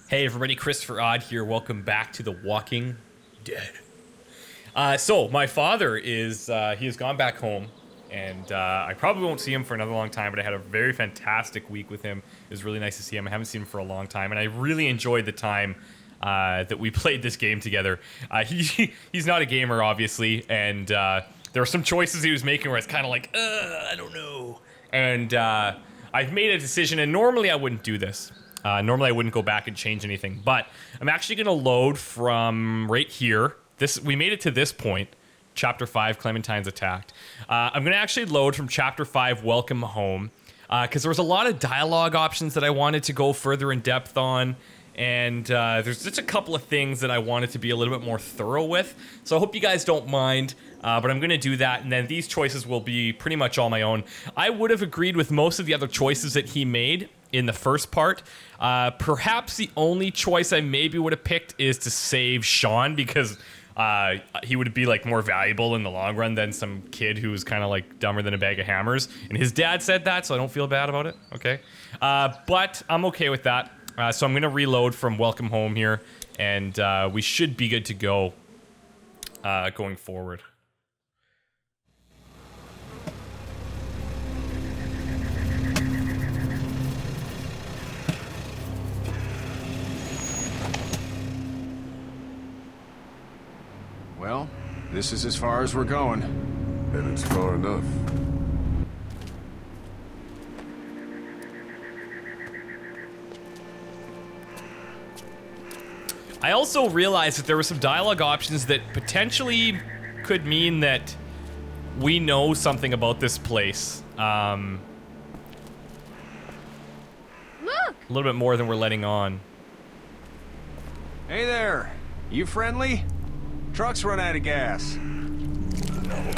Hey everybody, ChristopherOdd here. Welcome back to The Walking Dead. So my father is, he has gone back home, and I probably won't see him for another long time, but I had a very fantastic week with him. It was really nice to see him. I haven't seen him for a long time, and I really enjoyed the time that we played this game together. He's not a gamer, obviously, and there were some choices he was making where it's kind of like, I don't know. And I've made a decision, and normally I wouldn't do this. Normally I wouldn't go back and change anything, but I'm actually going to load from right here. We made it to this point, Chapter 5, Clementine's attacked. I'm going to actually load from Chapter 5, Welcome Home, because there was a lot of dialogue options that I wanted to go further in depth on, and there's just a couple of things that I wanted to be a little bit more thorough with, so I hope you guys don't mind, but I'm going to do that, and then these choices will be pretty much all my own. I would have agreed with most of the other choices that he made in the first part. Perhaps the only choice I maybe would have picked is to save Shawn, because he would be like more valuable in the long run than some kid who's kind of like dumber than a bag of hammers. And his dad said that, so I don't feel bad about it. Okay, but I'm okay with that. So I'm gonna reload from Welcome Home here, and we should be good to go going forward. Well, this is as far as we're going. And it's far enough. I also realized that there were some dialogue options that potentially could mean that we know something about this place. Look! A little bit more than we're letting on. Hey there, you friendly? Truck's run out of gas.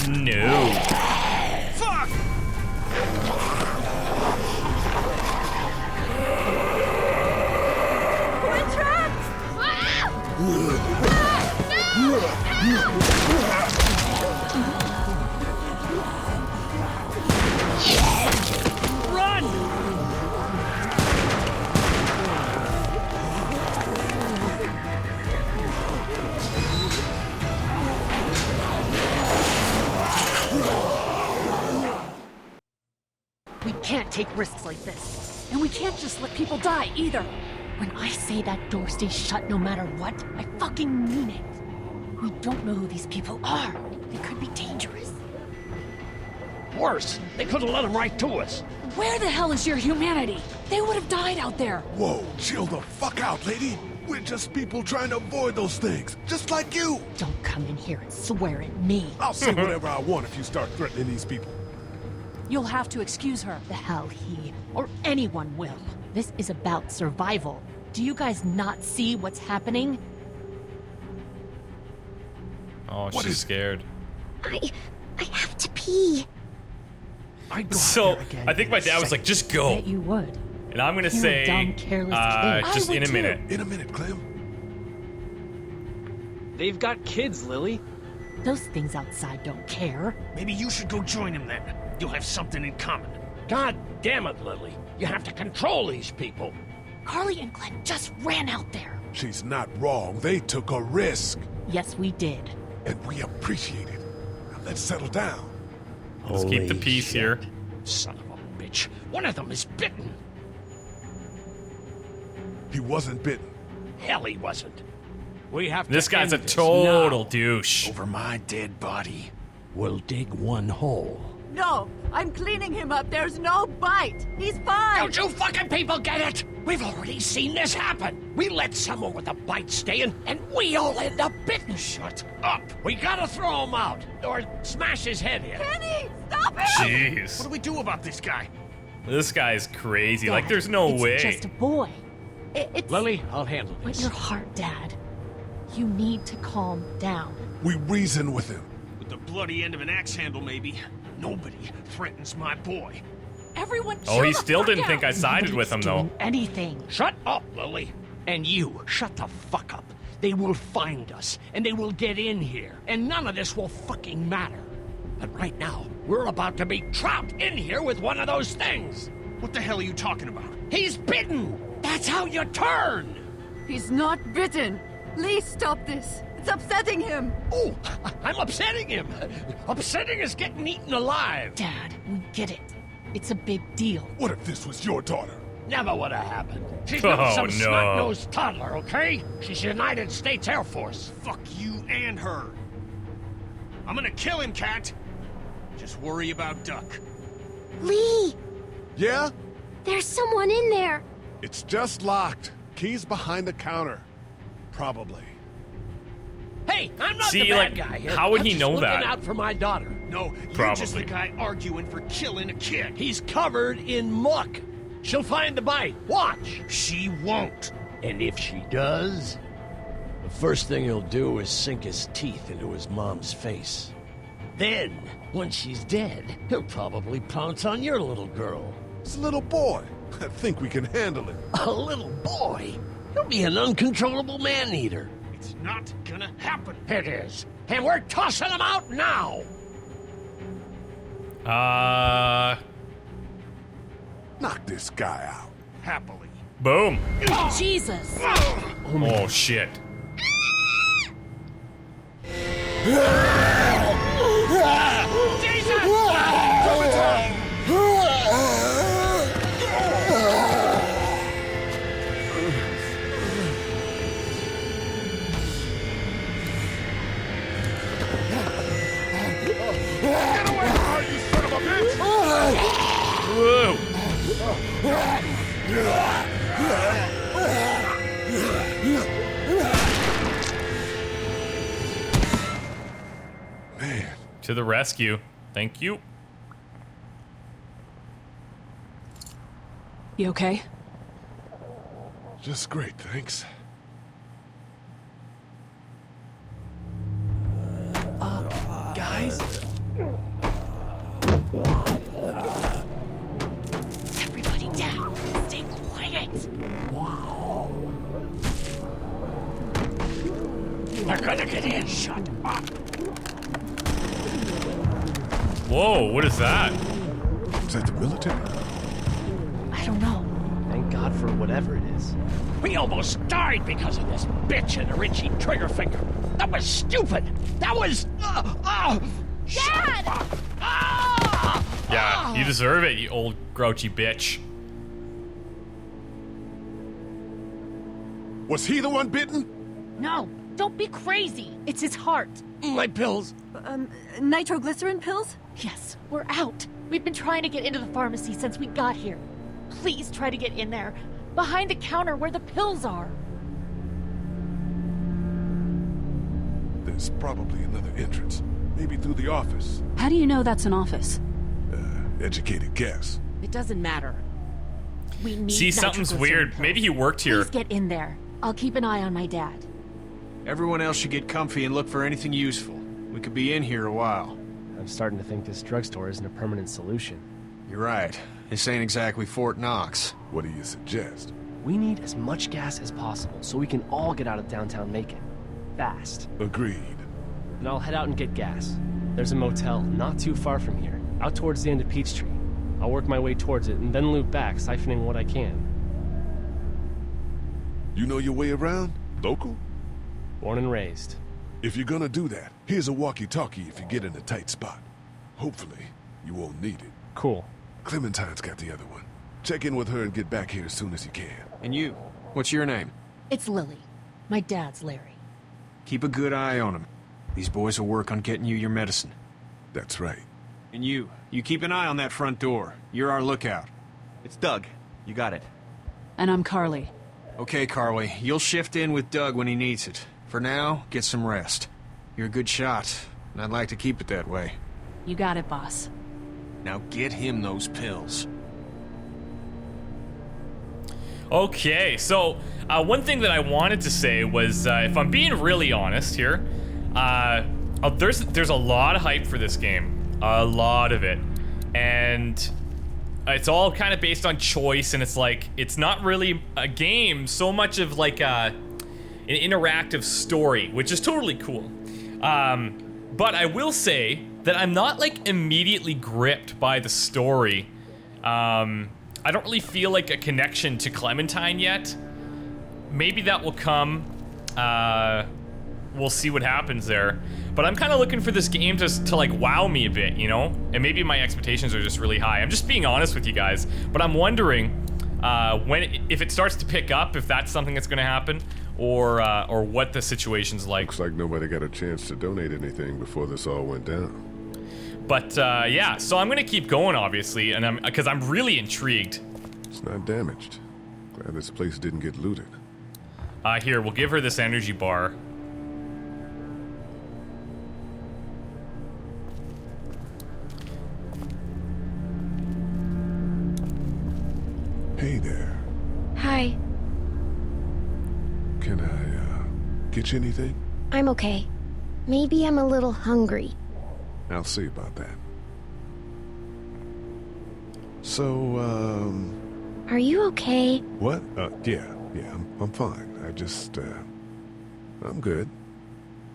No. Fuck! We're trapped! Run! We can't take risks like this. And we can't just let people die, either. When I say that door stays shut no matter what, I fucking mean it. We don't know who these people are. They could be dangerous. Worse, they could have let them right to us. Where the hell is your humanity? They would have died out there. Whoa, chill the fuck out, lady. We're just people trying to avoid those things, just like you. Don't come in here and swear at me. I'll say whatever I want if you start threatening these people. You'll have to excuse her. The hell he or anyone will. This is about survival. Do you guys not see what's happening? Oh, What she's is- scared. I have to pee. I'd go out So, there again I think my in a dad was second. like, just go. Bet you would. And I'm gonna You're a say, dumb, careless kid. just I in would a minute. In a minute, Clem. They've got kids, Lily. Those things outside don't care. Maybe you should go join him then. You'll have something in common. God damn it, Lily. You have to control these people. Carly and Glenn just ran out there. She's not wrong. They took a risk, Yes, we did. and we appreciate it. Now let's settle down. Let's keep the peace here. Son of a bitch. One of them is bitten. He wasn't bitten. Hell, he wasn't. We have to This guy's a end this total now. douche. Over my dead body. We'll dig one hole. No, I'm cleaning him up. There's no bite. He's fine. Don't you fucking people get it? We've already seen this happen. We let someone with a bite stay in, and we all end up bitten. Shut up. We gotta throw him out, or smash his head in. Kenny, stop it! What Jeez. do we do about this guy? This guy's crazy. Dad, Like, there's no it's way. just a boy. It's Lily, I'll handle with this. your heart, Dad. You need to calm down. We reason with him. With the bloody end of an axe handle, maybe. Nobody threatens my boy. Everyone, Oh, chill he the still fuck didn't out. think I sided with him, Nobody's though. doing anything. Shut up, Lily. And you, shut the fuck up. They will find us, and they will get in here, and none of this will fucking matter. But right now, we're about to be trapped in here with one of those things. What the hell are you talking about? He's bitten! That's how you turn! He's not bitten. Lee, stop this. It's upsetting him. Oh, I'm upsetting him. Upsetting is getting eaten alive. Dad, we get it. It's a big deal. What if this was your daughter? Never would have happened. She's Oh, not some no. snot-nosed toddler, okay? She's United States Air Force. Fuck you and her. I'm gonna kill him, Cat. Just worry about Duck. Lee, Yeah? there's someone in there. It's just locked. Key's behind the counter. Probably. Hey, I'm not See, the bad like, guy here. how would I'm he just know looking that? out for my daughter. No, you're just Probably. the guy arguing for killing a kid. He's covered in muck. She'll find the bite. Watch. She won't. And if she does, the first thing he'll do is sink his teeth into his mom's face. Then, when she's dead, he'll probably pounce on your little girl. It's a little boy. I think we can handle it. A little boy? He'll be an uncontrollable man-eater. It's not gonna happen. It is. And we're tossing him out now! Knock this guy out. Happily. Boom. Jesus! Oh, shit. Get away from her, you son of a bitch! Whoa. Man, To the rescue. Thank you. You okay? just great, thanks. Guys? Everybody down. Stay quiet. They're gonna get in. Shut up. Whoa, what is that? Is that the military? I don't know. Thank God for whatever it is. We almost died because of this bitch and her itchy trigger finger. That was stupid. That was... Dad! Yeah, you deserve it, you old grouchy bitch. Was he the one bitten? No, don't be crazy. It's his heart. My pills. Nitroglycerin pills? Yes, we're out. We've been trying to get into the pharmacy since we got here. Please try to get in there. Behind the counter where the pills are. There's probably another entrance. Maybe through the office. How do you know that's an office? Educated guess. It doesn't matter. We need See, something's nitroglycerin weird. pills. Maybe he worked here. Please get in there. I'll keep an eye on my dad. Everyone else should get comfy and look for anything useful. We could be in here a while. I'm starting to think this drugstore isn't a permanent solution. You're right. This ain't exactly Fort Knox. What do you suggest? We need as much gas as possible so we can all get out of downtown Macon. Fast. Agreed. And I'll head out and get gas. There's a motel not too far from here, out towards the end of Peachtree. I'll work my way towards it and then loop back, siphoning what I can. You know your way around? Local? Born and raised. If you're gonna do that, here's a walkie-talkie if you get in a tight spot. Hopefully, you won't need it. Cool. Clementine's got the other one. Check in with her and get back here as soon as you can. And you, what's your name? It's Lily. My dad's Larry. Keep a good eye on him. These boys will work on getting you your medicine. That's right. And you keep an eye on that front door. You're our lookout. It's Doug. You got it. And I'm Carly. Okay, Carly, you'll shift in with Doug when he needs it. For now, get some rest. You're a good shot, and I'd like to keep it that way. You got it, boss. Now get him those pills. Okay, so one thing that I wanted to say was, if I'm being really honest here, there's a lot of hype for this game, a lot of it, and it's all kind of based on choice, and it's like it's not really a game so much of like an interactive story, which is totally cool. But I will say that I'm not like immediately gripped by the story. I don't really feel like a connection to Clementine yet. maybe that will come. We'll see what happens there. But I'm kind of looking for this game to like wow me a bit, you know? And maybe my expectations are just really high. I'm just being honest with you guys. But I'm wondering if it starts to pick up, if that's something that's going to happen, or what the situation's like. Looks like nobody got a chance to donate anything before this all went down. But yeah, so I'm going to keep going, obviously, and because I'm really intrigued. It's not damaged. Glad this place didn't get looted. Here, we'll give her this energy bar. Hey there. Hi. Can I, get you anything? I'm okay. Maybe I'm a little hungry. I'll see about that. So, Are you okay? what? Yeah, I'm fine. I just, I'm good.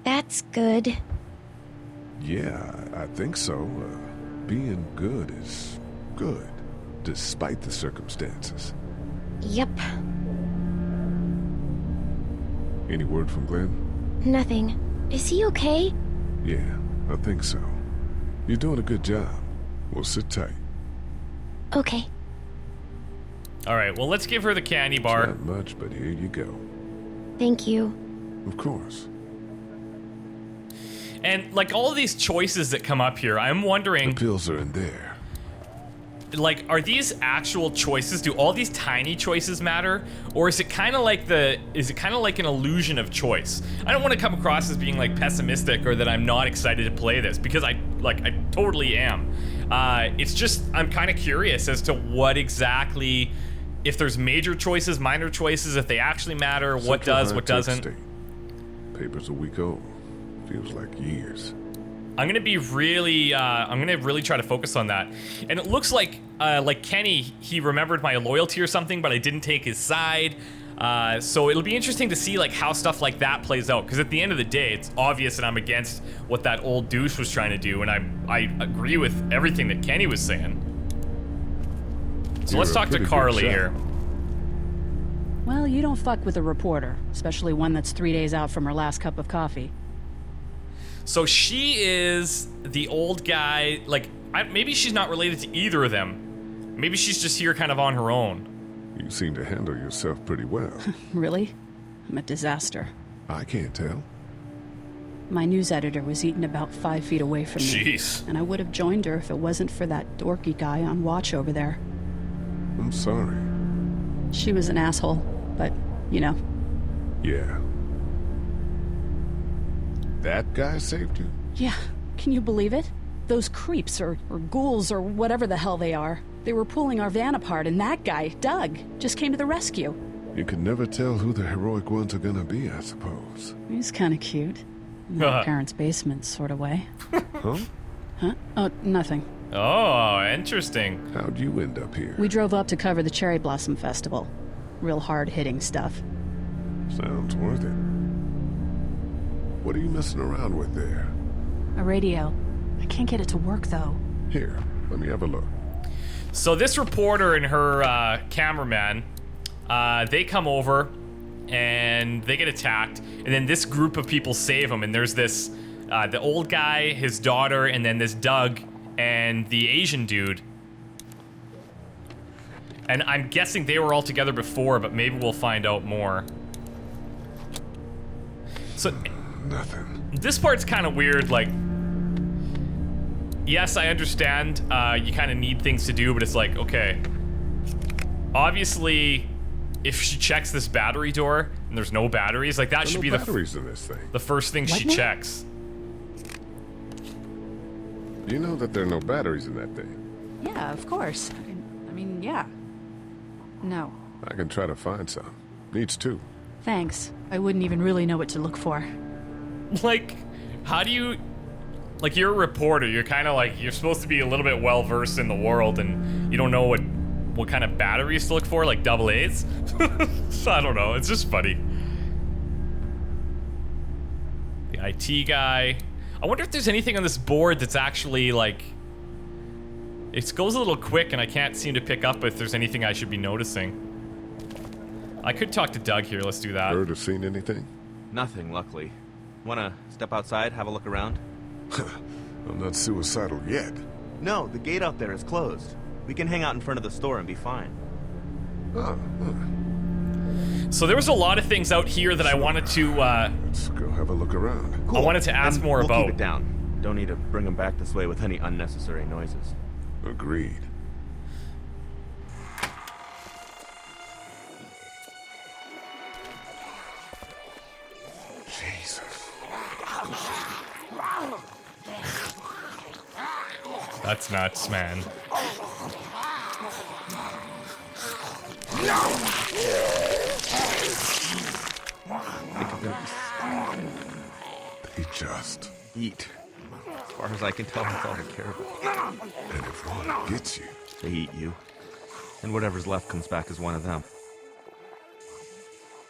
That's good. Yeah, I think so. Being good is good, despite the circumstances. Yep. Any word from Glenn? Nothing. Is he okay? Yeah, I think so. You're doing a good job. We'll sit tight. Okay. All right, well, let's give her the candy bar. Not much, but here you go. Thank you. Of course. And like all of these choices that come up here, I'm wondering, The pills are in there. like, are these actual choices? Do all these tiny choices matter, or is it kind of like an illusion of choice? I don't want to come across as being like pessimistic or that I'm not excited to play this, because I totally am. It's just I'm kind of curious as to what exactly, if there's major choices, minor choices, if they actually matter, what Central does, what High-Tech doesn't. State. Paper's a week old. Feels like years. I'm gonna be really, I'm gonna really try to focus on that. And it looks like Kenny, he remembered my loyalty or something, but I didn't take his side. So it'll be interesting to see like how stuff like that plays out. Because at the end of the day, it's obvious that I'm against what that old douche was trying to do, and I agree with everything that Kenny was saying. So let's talk to Carly here. Well, you don't fuck with a reporter, especially one that's 3 days out from her last cup of coffee. So she is the old guy, like, maybe she's not related to either of them. Maybe she's just here kind of on her own. You seem to handle yourself pretty well. Really? I'm a disaster. I can't tell. My news editor was eaten about 5 feet away from me. Jeez. And I would have joined her if it wasn't for that dorky guy on watch over there. I'm sorry. She was an asshole, but, you know. Yeah. That guy saved you? Yeah, can you believe it? Those creeps, or ghouls, or whatever the hell they are. They were pulling our van apart, and that guy, Doug, just came to the rescue. You can never tell who the heroic ones are gonna be, I suppose. He's kind of cute. In my parents' basement sort of way. Huh? Huh? Oh, nothing. Oh, interesting. How'd you end up here? We drove up to cover the Cherry Blossom Festival. Real hard-hitting stuff. Sounds worth it. What are you messing around with there? A radio. I can't get it to work, though. Here, let me have a look. So this reporter and her cameraman, they come over and they get attacked, and then this group of people save them, and there's this, the old guy, his daughter, and then this Doug, and the Asian dude. And I'm guessing they were all together before, but maybe we'll find out more. So... Nothing. This part's kind of weird, like... Yes, I understand, you kind of need things to do, but it's like, okay. Obviously, if she checks this battery door, and there's no batteries, like that should be batteries in this thing. The first thing she checks. You know that there are no batteries in that thing? Yeah, of course. I mean, yeah. No. I can try to find some. Needs two. Thanks. I wouldn't even really know what to look for. Like, how do you... Like, you're a reporter, you're kind of like, you're supposed to be a little bit well-versed in the world, and you don't know what kind of batteries to look for, like AA's? So I don't know, it's just funny. The IT guy. I wonder if there's anything on this board that's actually, like... It goes a little quick, and I can't seem to pick up if there's anything I should be noticing. I could talk to Doug here. Let's do that. Heard or seen anything? Nothing, luckily. Wanna step outside, have a look around? I'm not suicidal yet. No, the gate out there is closed. We can hang out in front of the store and be fine. So there was a lot of things out here that I wanted to, Let's go have a look around. I wanted to ask And more we'll about. keep it down. Don't need to bring them back this way with any unnecessary noises. Agreed. Jesus. That's nuts, man. They just Eat. As far as I can tell, that's all they care about. and if one gets you, They eat you. And whatever's left comes back as one of them.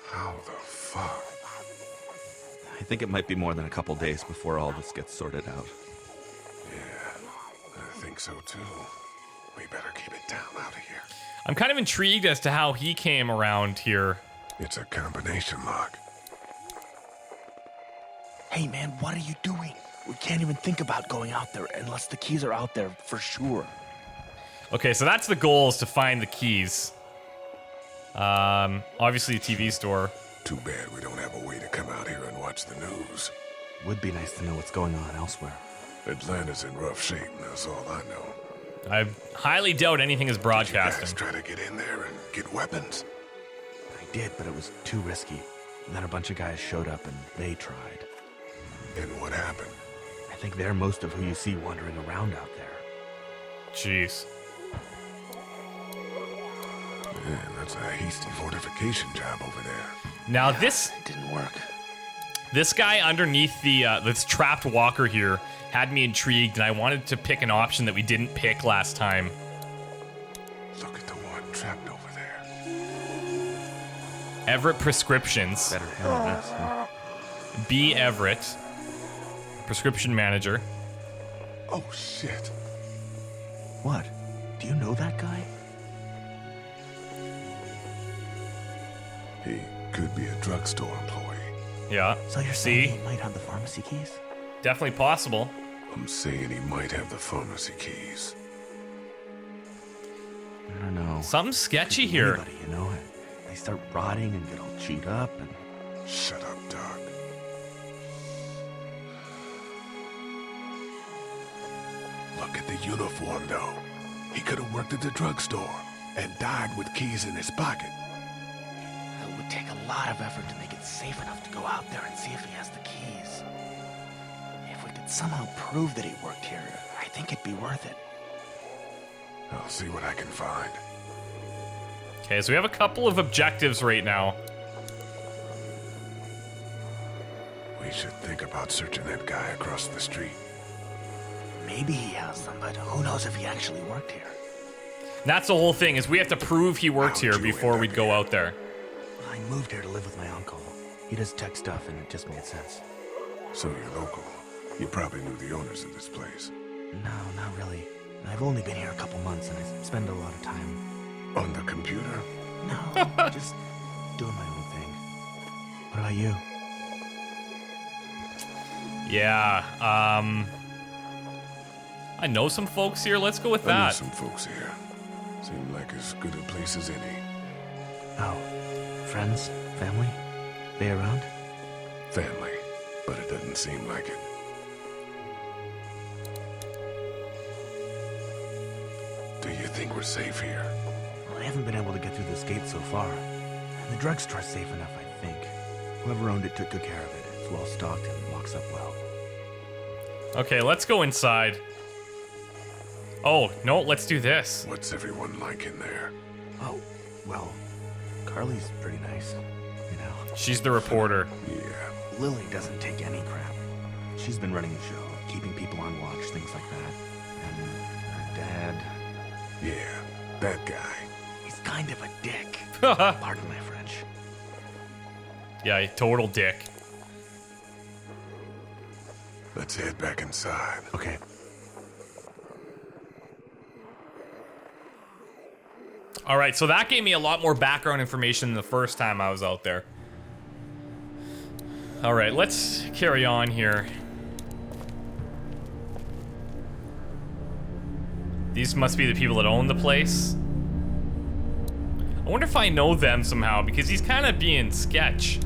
how the fuck? I think it might be more than a couple days before all this gets sorted out. Yeah, I think so too. We better keep it down out of here. I'm kind of intrigued as to how he came around here. It's a combination lock. Hey man, what are you doing? We can't even think about going out there unless the keys are out there for sure. Okay, so that's the goal, is to find the keys. Obviously a TV store. Too bad we don't have a way to come out here and watch the news. Would be nice to know what's going on elsewhere. Atlanta's in rough shape, and that's all I know. I highly doubt anything is You guys broadcasting. try to get in there and get weapons. I did, but it was too risky. And then a bunch of guys showed up and they tried. And what happened? I think they're most of who you see wandering around out there. Jeez. Man, that's a hasty fortification job over there. Now this It didn't work. this guy underneath the this trapped walker here had me intrigued, and I wanted to pick an option that we didn't pick last time. Look at the one trapped over there. Everett Prescriptions. Better handle this, huh? B. Everett, prescription manager. Oh, shit. What? Do you know that guy? He could be a drugstore employee. Yeah. So you're See? saying he might have the pharmacy keys? Definitely possible. I'm saying he might have the pharmacy keys. I don't know. Something sketchy here. Anybody, you know? They start rotting and get all chewed up and... Shut up, Doc. Look at the uniform, though. He could have worked at the drugstore and died with keys in his pocket. It would take a lot of effort to make it safe enough to go out there and see if he has the keys. If we could somehow prove that he worked here, I think it'd be worth it. I'll see what I can find. Okay, so we have a couple of objectives right now. We should think about searching that guy across the street. Maybe he has them, but who knows if he actually worked here. That's the whole thing, is we have to prove he worked here How'd you before end we'd up go here? out there. I moved here to live with my uncle. He does tech stuff, and it just made sense. So you're local. You probably knew the owners of this place. No, not really. I've only been here a couple months, and I spend a lot of time... On the computer? No, just doing my own thing. What about you? Yeah, I know some folks here. Let's go with I know that. some folks here. Seem like as good a place as any. Oh, friends? Family? They around? Family, but it doesn't seem like it. Do you think we're safe here? Well, I haven't been able to get through this gate so far. And the drugstore's safe enough, I think. Whoever owned it took good care of it. It's well stocked and locks up well. Okay, let's go inside. Oh, no, let's do this. What's everyone like in there? Oh, well, Carly's pretty nice, you know. She's the reporter. Yeah. Lily doesn't take any crap. She's been running the show, keeping people on watch, things like that. And her dad... Yeah, that guy. He's kind of a dick. Pardon my French. Yeah, total dick. Let's head back inside. Okay. All right, so that gave me a lot more background information than the first time I was out there. All right, let's carry on here. These must be the people that own the place. I wonder if I know them somehow, because he's kind of being sketch.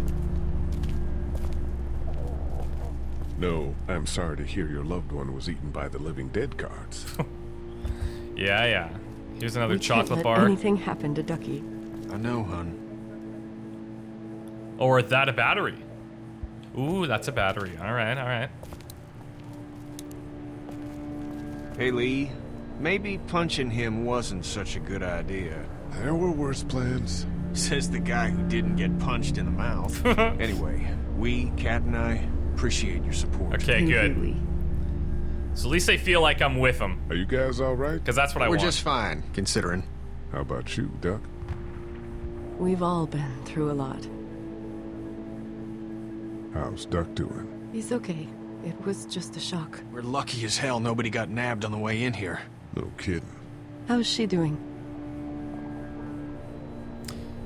No, I'm sorry to hear your loved one was eaten by the living dead guards. Yeah. Here's another We chocolate can't let bar. anything happen to Ducky. I know, hun. Or is that a battery? Ooh, that's a battery. All right. Hey, Lee. Maybe punching him wasn't such a good idea. There were worse plans. Says the guy who didn't get punched in the mouth. Anyway, we, Kat and I, appreciate your support. Okay, good. So at least I feel like I'm with him. Are you guys all right? Because that's what I want. We're just fine, considering. How about you, Duck? We've all been through a lot. How's Duck doing? He's okay. It was just a shock. We're lucky as hell nobody got nabbed on the way in here. No kidding. How's she doing?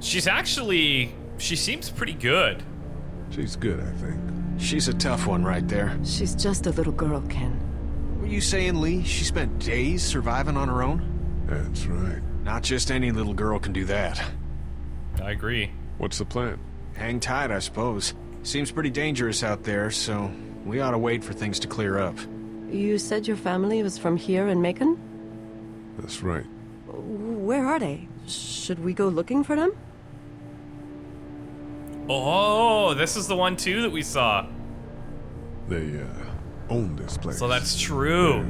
She's actually... She seems pretty good. She's good, I think. She's a tough one right there. She's just a little girl, Ken. Were you saying, Lee, she spent days surviving on her own? That's right. Not just any little girl can do that. I agree. What's the plan? Hang tight, I suppose. Seems pretty dangerous out there, so we ought to wait for things to clear up. You said your family was from here in Macon? That's right. Where are they? Should we go looking for them? Oh, this is the one too that we saw. They, own this place. So that's true.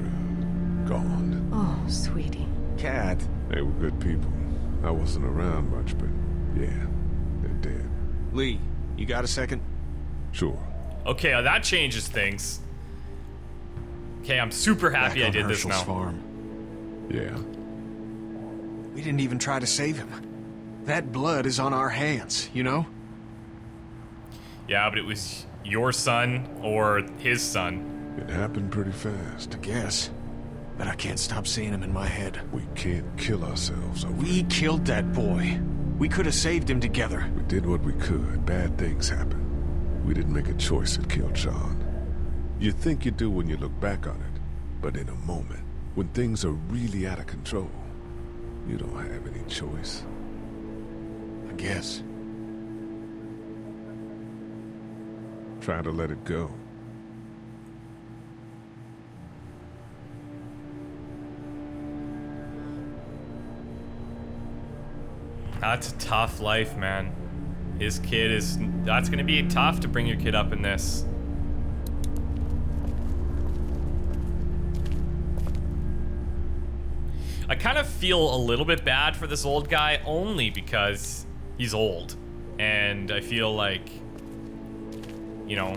They're gone. Oh, sweetie. Kat. They were good people. I wasn't around much, but yeah, they're dead. Lee, you got a second? Sure. Okay, that changes things. Okay, I'm super happy Back I on did this Hershel's now. farm. Yeah. We didn't even try to save him. That blood is on our hands, you know? Yeah, but it was your son or his son. It happened pretty fast. I guess. But I can't stop seeing him in my head. We can't kill ourselves over We killed that boy. We could have saved him together. We did what we could. Bad things happen. We didn't make a choice that killed Shawn. You think you do when you look back on it, but in a moment, when things are really out of control, you don't have any choice. I guess. Try to let it go. That's a tough life, man. His kid is... That's gonna be tough to bring your kid up in this. I kind of feel a little bit bad for this old guy only because he's old. And I feel like, you know,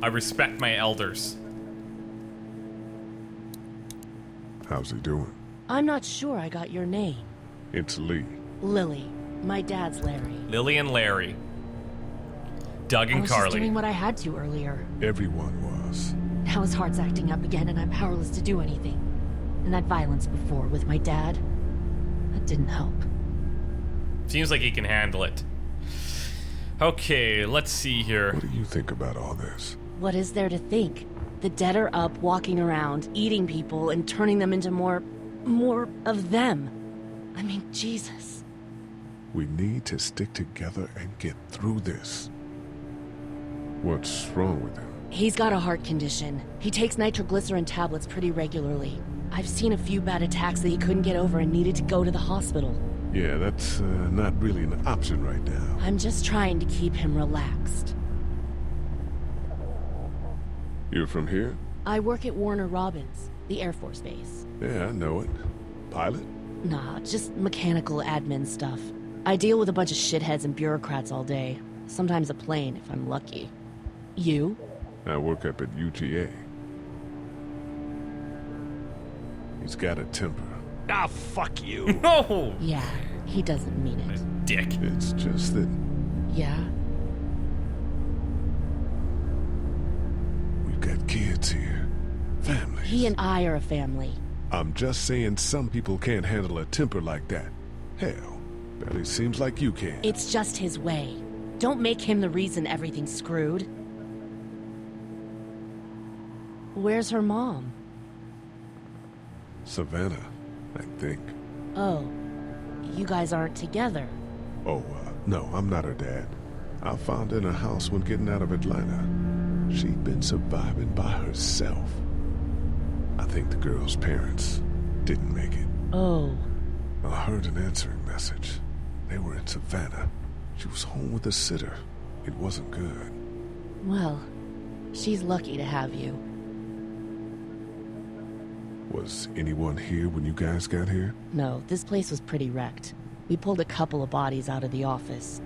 I respect my elders. How's he doing? I'm not sure I got your name. It's Lee. Lily. My dad's Larry. Lily and Larry. Doug I and was just Carly. doing what I had to earlier. Everyone was. Now his heart's acting up again and I'm powerless to do anything. And that violence before with my dad, that didn't help. Seems like he can handle it. Okay, let's see here. What do you think about all this? What is there to think? The dead are up, walking around, eating people, and turning them into more of them. I mean, Jesus. We need to stick together and get through this. What's wrong with him? He's got a heart condition. He takes nitroglycerin tablets pretty regularly. I've seen a few bad attacks that he couldn't get over and needed to go to the hospital. Yeah, that's not really an option right now. I'm just trying to keep him relaxed. You're from here? I work at Warner Robins, the Air Force Base. Yeah, I know it. Pilot? Nah, just mechanical admin stuff. I deal with a bunch of shitheads and bureaucrats all day. Sometimes a plane, if I'm lucky. You? I work up at UTA. He's got a temper. Ah, fuck you. No! Yeah, he doesn't mean it. Dick. It's just that Yeah? we've got kids here. Families. He and I are a family. I'm just saying some people can't handle a temper like that. Hell, barely seems like you can. It's just his way. Don't make him the reason everything's screwed. Where's her mom? Savannah, I think. Oh, you guys aren't together. Oh, no, I'm not her dad. I found her in a house when getting out of Atlanta. She'd been surviving by herself. I think the girl's parents didn't make it. Oh. I heard an answering message. They were in Savannah. She was home with a sitter. It wasn't good. Well, she's lucky to have you. Was anyone here when you guys got here? No, this place was pretty wrecked. We pulled a couple of bodies out of the office.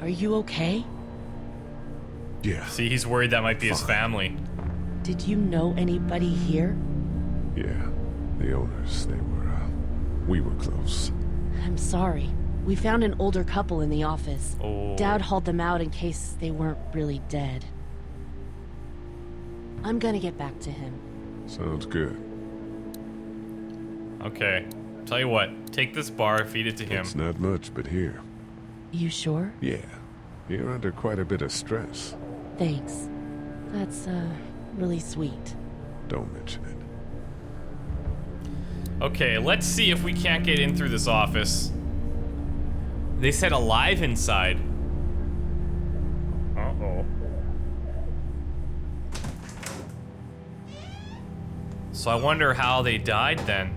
Are you okay? Yeah. See, he's worried that might be his family. Did you know anybody here? Yeah, the owners, we were close. I'm sorry. We found an older couple in the office. Oh. Dad hauled them out in case they weren't really dead. I'm gonna get back to him. Sounds good. Okay. Tell you what, take this bar, feed it to him. It's not much, but here. You sure? Yeah. You're under quite a bit of stress. Thanks. That's, really sweet. Don't mention it. Okay, let's see if we can't get in through this office. They said alive inside. Uh-oh. So I wonder how they died then.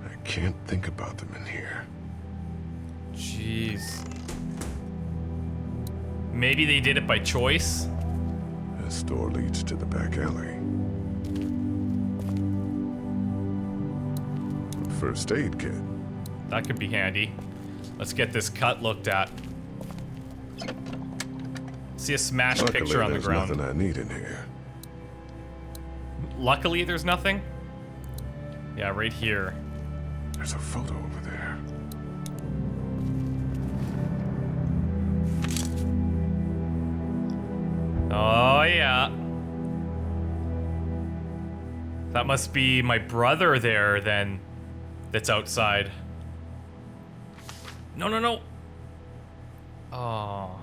I can't think about them in here. Jeez. Maybe they did it by choice? This door leads to the back alley. First aid kit. That could be handy. Let's get this cut looked at. See a smashed Luckily, picture on the ground. There's nothing I need in here. Luckily, there's nothing? Yeah, right here. There's a photo over there. Oh, yeah. That must be my brother there, then, that's outside. No, no, no. Oh.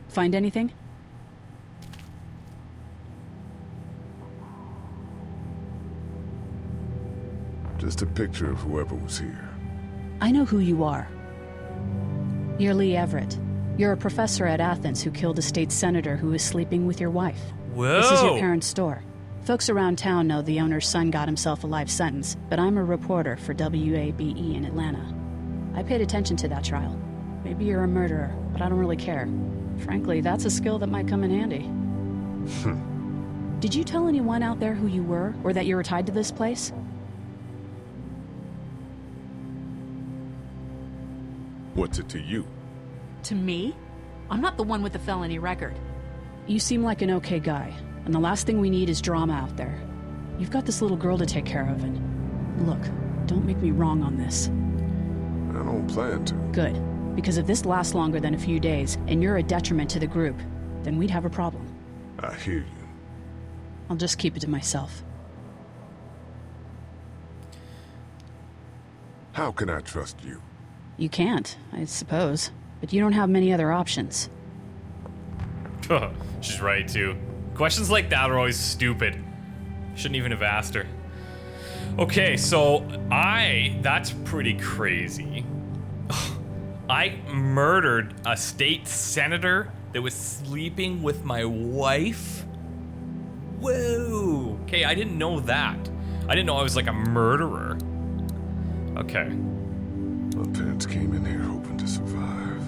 Find anything? Just a picture of whoever was here. I know who you are. You're Lee Everett. You're a professor at Athens who killed a state senator who was sleeping with your wife. Whoa. This is your parents' store. Folks around town know the owner's son got himself a life sentence, but I'm a reporter for WABE in Atlanta. I paid attention to that trial. Maybe you're a murderer, but I don't really care. Frankly, that's a skill that might come in handy. Did you tell anyone out there who you were, or that you were tied to this place? What's it to you? To me? I'm not the one with the felony record. You seem like an okay guy, and the last thing we need is drama out there. You've got this little girl to take care of, and look, don't make me wrong on this. I don't plan to. Good, because if this lasts longer than a few days, and you're a detriment to the group, then we'd have a problem. I hear you. I'll just keep it to myself. How can I trust you? You can't, I suppose, but you don't have many other options. She's right, too. Questions like that are always stupid. Shouldn't even have asked her. Okay, so that's pretty crazy. I murdered a state senator that was sleeping with my wife? Whoa. Okay, I didn't know that. I didn't know I was like a murderer. Okay. My parents came in here hoping to survive,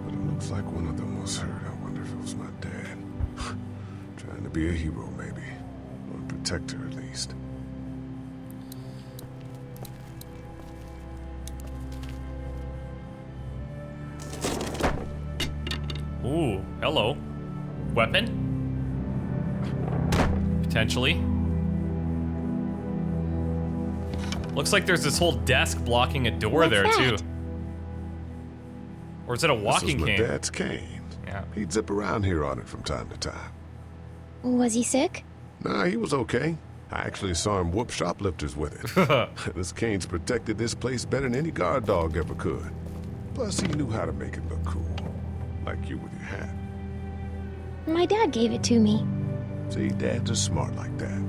but it looks like one of them was hurt. I wonder if it was my dad. Trying to be a hero, maybe. Or a protector, at least. Ooh, hello. Weapon? Potentially. Looks like there's this whole desk blocking a door. What's there, that? Too. Or is it a walking cane? This was my dad's cane. Yeah. He'd zip around here on it from time to time. Was he sick? Nah, he was okay. I actually saw him whoop shoplifters with it. This cane's protected this place better than any guard dog ever could. Plus, he knew how to make it look cool. Like you with your hat. My dad gave it to me. See, dads are smart like that.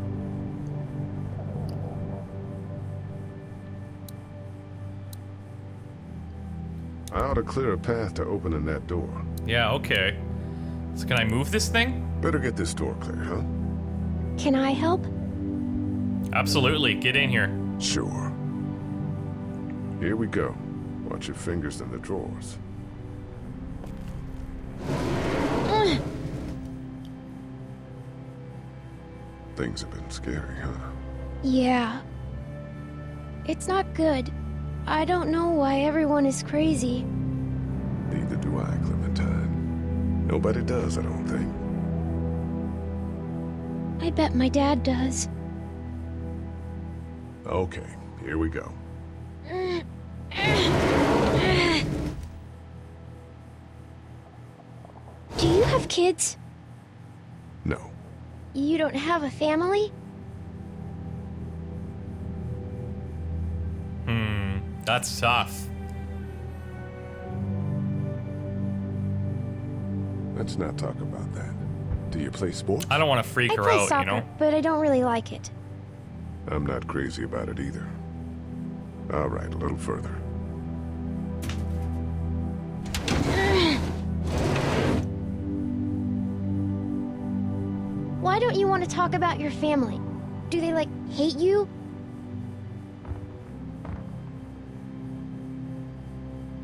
I ought to clear a path to opening that door. Yeah, okay. So can I move this thing? Better get this door clear, huh? Can I help? Absolutely. Get in here. Sure. Here we go. Watch your fingers in the drawers. Things have been scary, huh? Yeah. It's not good. I don't know why everyone is crazy. Neither do I, Clementine. Nobody does, I don't think. I bet my dad does. Okay, here we go. Do you have kids? No. You don't have a family? That's tough. Let's not talk about that. Do you play sports? I don't want to freak I her play out, soccer, you know? but I don't really like it. I'm not crazy about it either. All right, a little further. Why don't you want to talk about your family? Do they, like, hate you?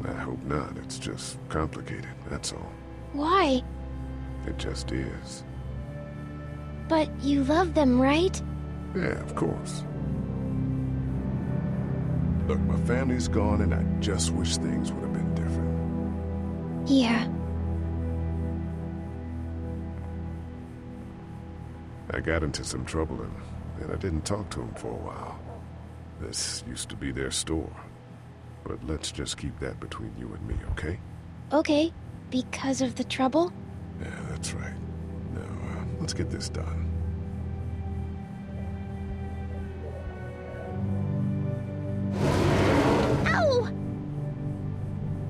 I hope not. It's just complicated, that's all. Why? It just is. But you love them, right? Yeah, of course. Look, my family's gone and I just wish things would have been different. Yeah. I got into some trouble and I didn't talk to them for a while. This used to be their store. But let's just keep that between you and me, okay? Okay. Because of the trouble? Yeah, that's right. Now, let's get this done. Ow!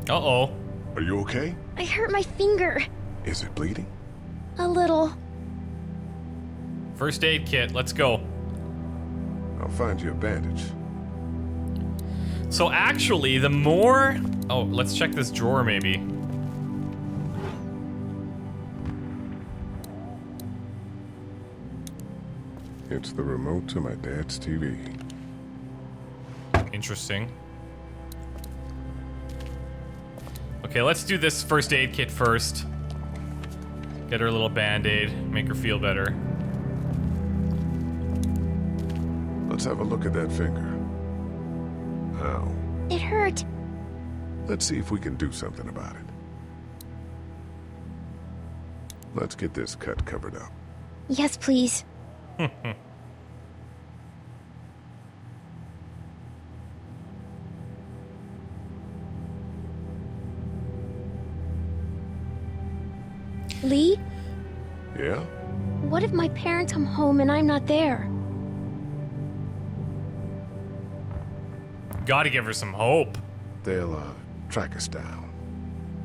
Uh-oh. Are you okay? I hurt my finger. Is it bleeding? A little. First aid kit, let's go. I'll find you a bandage. So actually, the more... Oh, let's check this drawer maybe. It's the remote to my dad's TV. Interesting. Okay, let's do this first aid kit first. Get her a little band-aid, make her feel better. Let's have a look at that finger. Ow. It hurt. Let's see if we can do something about it. Let's get this cut covered up. Yes, please. Lee? Yeah? What if my parents come home and I'm not there? Gotta give her some hope. They'll, track us down.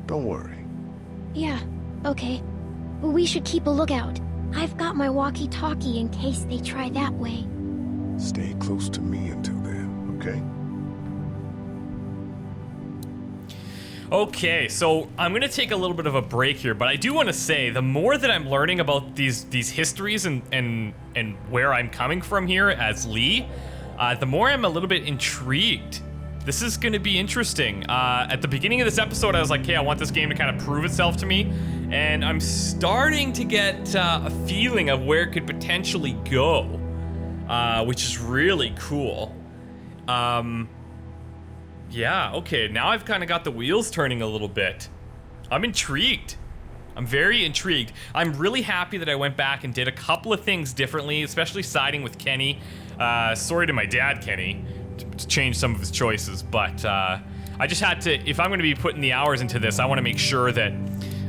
Don't worry. Yeah, okay. We should keep a lookout. I've got my walkie-talkie in case they try that way. Stay close to me until then, okay? Okay, so I'm gonna take a little bit of a break here, but I do want to say the more that I'm learning about these histories and where I'm coming from here as Lee, the more I'm a little bit intrigued. This is gonna be interesting. At the beginning of this episode, I was like, "Okay, I want this game to kind of prove itself to me," and I'm starting to get a feeling of where it could potentially go, which is really cool. Yeah, okay, now I've kind of got the wheels turning a little bit. I'm intrigued. I'm very intrigued. I'm really happy that I went back and did a couple of things differently, especially siding with Kenny. Sorry to my dad, Kenny, to change some of his choices, but I just had to, if I'm going to be putting the hours into this, I want to make sure that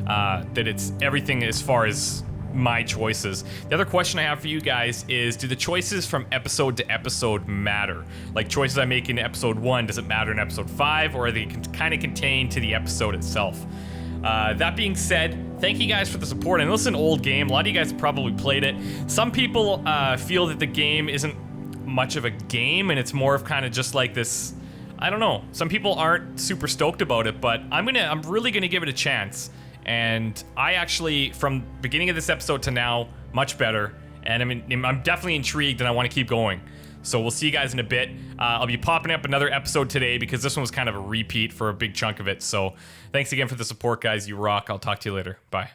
that it's everything as far as my choices. The other question I have for you guys is, do the choices from episode to episode matter? Like choices I make in episode 1, does it matter in episode 5, or are they kind of contained to the episode itself? That being said, thank you guys for the support. I know it's an old game. A lot of you guys have probably played it. Some people feel that the game isn't much of a game and it's more of kind of just like this, I don't know. Some people aren't super stoked about it, but I'm really gonna give it a chance. And I actually, from beginning of this episode to now, much better. And I'm definitely intrigued and I want to keep going. So we'll see you guys in a bit. I'll be popping up another episode today because this one was kind of a repeat for a big chunk of it. So thanks again for the support, guys. You rock. I'll talk to you later. Bye.